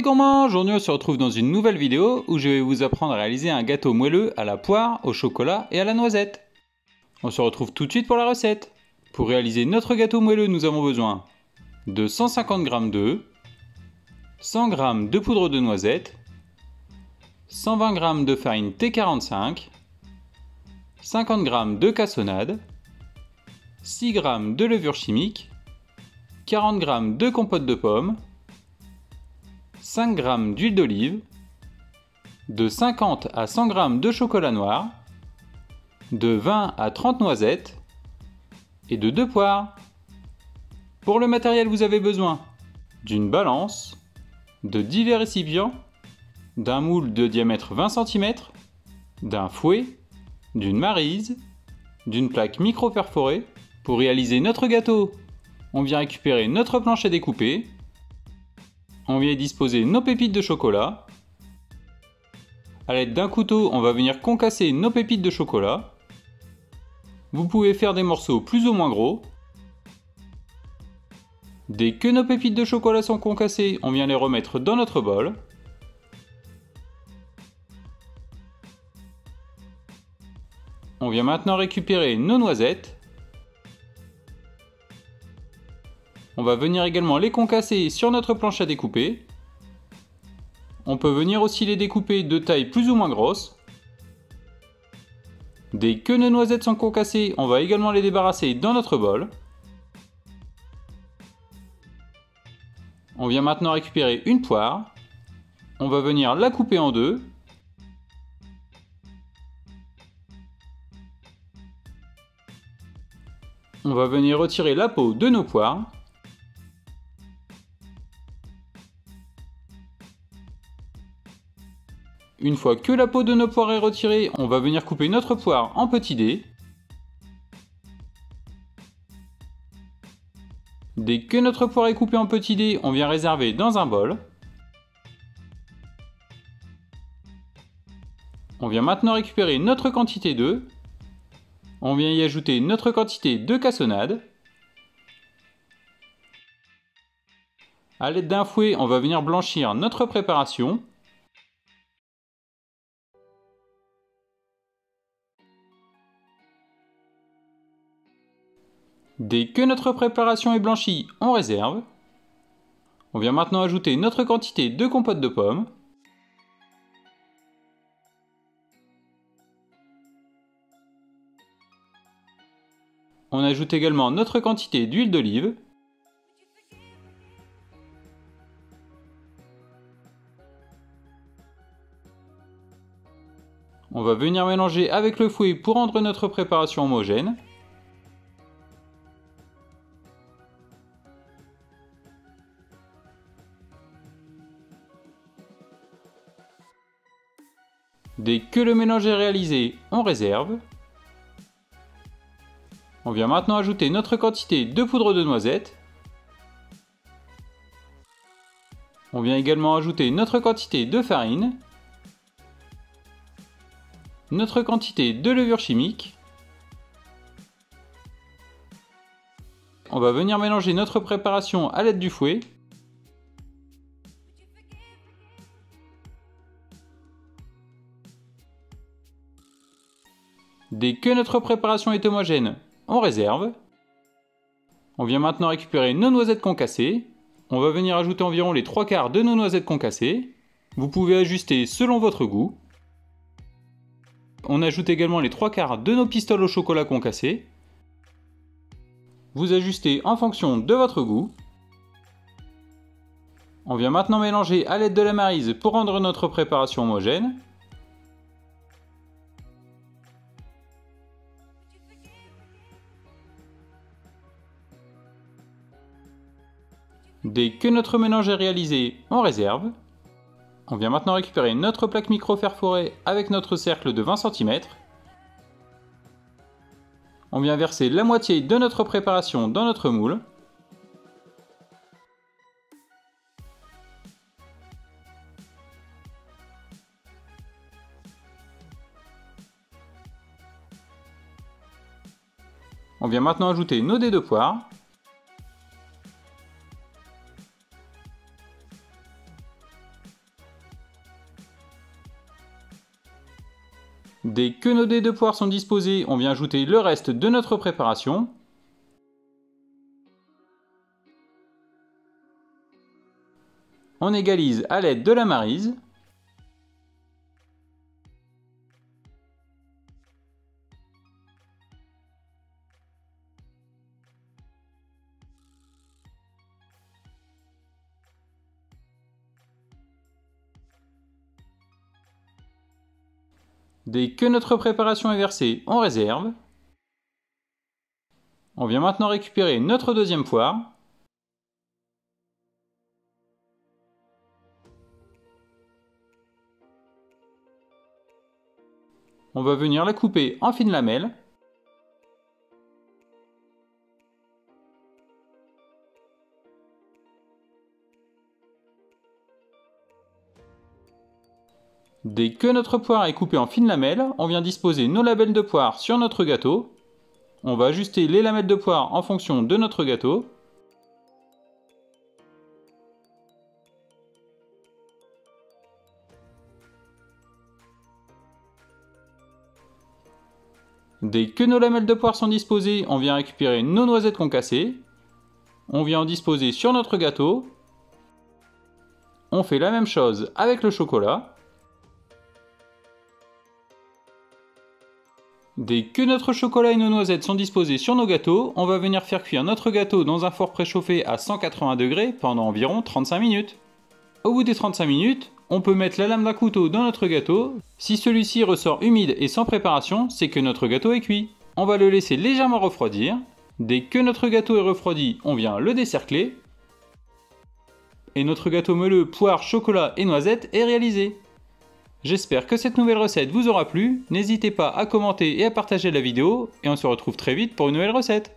les gourmands, aujourd'hui on se retrouve dans une nouvelle vidéo où je vais vous apprendre à réaliser un gâteau moelleux à la poire, au chocolat et à la noisette. On se retrouve tout de suite pour la recette. Pour réaliser notre gâteau moelleux, nous avons besoin de 150 g d'œufs, 100 g de poudre de noisette, 120 g de farine T45, 50 g de cassonade, 6 g de levure chimique, 40 g de compote de pommes, 5 g d'huile d'olive, de 50 à 100 g de chocolat noir, de 20 à 30 noisettes et de 2 poires. Pour le matériel, vous avez besoin d'une balance, de divers récipients, d'un moule de diamètre 20 cm, d'un fouet, d'une maryse, d'une plaque micro-perforée. Pour réaliser notre gâteau, on vient récupérer notre planche à découper. On vient y disposer nos pépites de chocolat. A l'aide d'un couteau, on va venir concasser nos pépites de chocolat. Vous pouvez faire des morceaux plus ou moins gros. Dès que nos pépites de chocolat sont concassées, on vient les remettre dans notre bol. On vient maintenant récupérer nos noisettes. On va venir également les concasser sur notre planche à découper. On peut venir aussi les découper de taille plus ou moins grosse. Dès que nos noisettes sont concassées, on va également les débarrasser dans notre bol. On vient maintenant récupérer une poire. On va venir la couper en deux. On va venir retirer la peau de nos poires. Une fois que la peau de nos poires est retirée, on va venir couper notre poire en petits dés. Dès que notre poire est coupée en petits dés, on vient réserver dans un bol. On vient maintenant récupérer notre quantité d'œufs. On vient y ajouter notre quantité de cassonade. A l'aide d'un fouet, on va venir blanchir notre préparation. Dès que notre préparation est blanchie, on réserve. On vient maintenant ajouter notre quantité de compote de pommes. On ajoute également notre quantité d'huile d'olive. On va venir mélanger avec le fouet pour rendre notre préparation homogène. Dès que le mélange est réalisé, on réserve. On vient maintenant ajouter notre quantité de poudre de noisette. On vient également ajouter notre quantité de farine, notre quantité de levure chimique. On va venir mélanger notre préparation à l'aide du fouet. Dès que notre préparation est homogène, on réserve. On vient maintenant récupérer nos noisettes concassées. On va venir ajouter environ les 3/4 de nos noisettes concassées. Vous pouvez ajuster selon votre goût. On ajoute également les 3/4 de nos pistoles au chocolat concassées. Vous ajustez en fonction de votre goût. On vient maintenant mélanger à l'aide de la maryse pour rendre notre préparation homogène. Dès que notre mélange est réalisé, on réserve. On vient maintenant récupérer notre plaque micro-perforée avec notre cercle de 20 cm. On vient verser la moitié de notre préparation dans notre moule. On vient maintenant ajouter nos dés de poire. Dès que nos dés de poire sont disposés, on vient ajouter le reste de notre préparation. On égalise à l'aide de la maryse. Dès que notre préparation est versée, on réserve. On vient maintenant récupérer notre deuxième poire. On va venir la couper en fines lamelles. Dès que notre poire est coupée en fines lamelles, on vient disposer nos lamelles de poire sur notre gâteau. On va ajuster les lamelles de poire en fonction de notre gâteau. Dès que nos lamelles de poire sont disposées, on vient récupérer nos noisettes concassées. On vient en disposer sur notre gâteau. On fait la même chose avec le chocolat. Dès que notre chocolat et nos noisettes sont disposés sur nos gâteaux, on va venir faire cuire notre gâteau dans un four préchauffé à 180 degrés pendant environ 35 minutes. Au bout des 35 minutes, on peut mettre la lame d'un couteau dans notre gâteau. Si celui-ci ressort humide et sans préparation, c'est que notre gâteau est cuit. On va le laisser légèrement refroidir. Dès que notre gâteau est refroidi, on vient le décercler. Et notre gâteau moelleux poire, chocolat et noisette est réalisé. J'espère que cette nouvelle recette vous aura plu, n'hésitez pas à commenter et à partager la vidéo, et on se retrouve très vite pour une nouvelle recette.